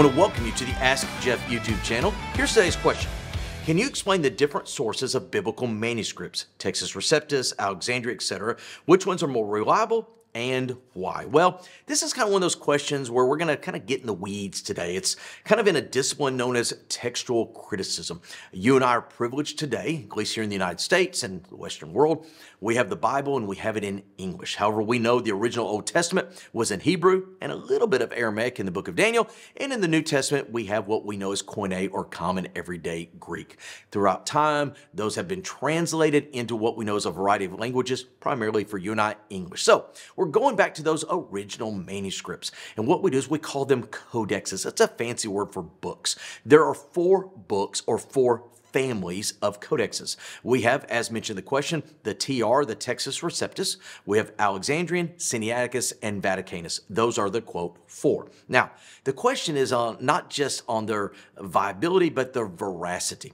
want to welcome you to the Ask Jeff YouTube channel. Here's today's question. Can you explain the different sources of biblical manuscripts, Textus Receptus, Alexandria, etc.? Which ones are more reliable and why? Well, this is kind of one of those questions where we're going to kind of get in the weeds today. It's kind of in a discipline known as textual criticism. You and I are privileged today, at least here in the United States and the Western world, we have the Bible and we have it in English. However, we know the original Old Testament was in Hebrew and a little bit of Aramaic in the book of Daniel. And in the New Testament, we have what we know as Koine or common everyday Greek. Throughout time, those have been translated into what we know as a variety of languages, primarily for you and I, English. So we're going back to those original manuscripts. And what we do is we call them codexes. That's a fancy word for books. There are 4 books or 4 families of codexes. We have, as mentioned in the question, the TR, the Textus Receptus. We have Alexandrian, Sinaiticus, and Vaticanus. Those are the, quote, 4. Now, the question is not just on their viability, but their veracity.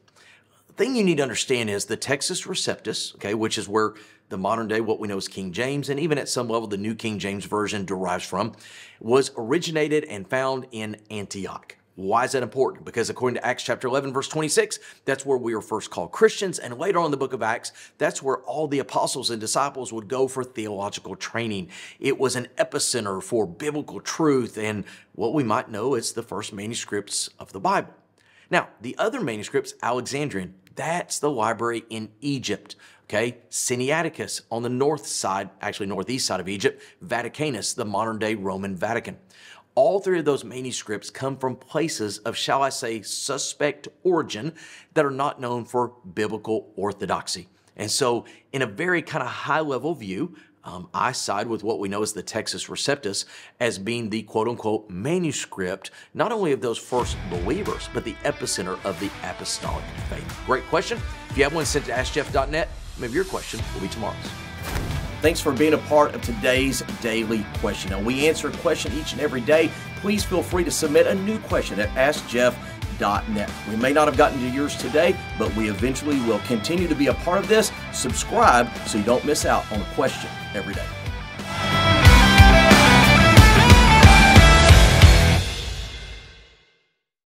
The thing you need to understand is the Textus Receptus, okay, which is where the modern day, what we know as King James, and even at some level, the New King James Version derives from, was originated and found in Antioch. Why is that important? Because according to Acts chapter 11, verse 26, that's where we were first called Christians. And later on in the book of Acts, that's where all the apostles and disciples would go for theological training. It was an epicenter for biblical truth and what we might know as the first manuscripts of the Bible. Now, the other manuscripts, Alexandrian, that's the library in Egypt. Okay, Sinaiticus on the north side, actually northeast side of Egypt, Vaticanus, the modern day Roman Vatican. All 3 of those manuscripts come from places of, shall I say, suspect origin that are not known for biblical orthodoxy. And so in a very kind of high level view, I side with what we know as the Textus Receptus as being the quote-unquote manuscript, not only of those first believers, but the epicenter of the apostolic faith. Great question. If you have one, send it to AskJeff.net. Maybe your question will be tomorrow's. Thanks for being a part of today's daily question. Now, we answer a question each and every day. Please feel free to submit a new question at AskJeff.net. We may not have gotten to yours today, but we eventually will continue to be a part of this. Subscribe so you don't miss out on a question every day.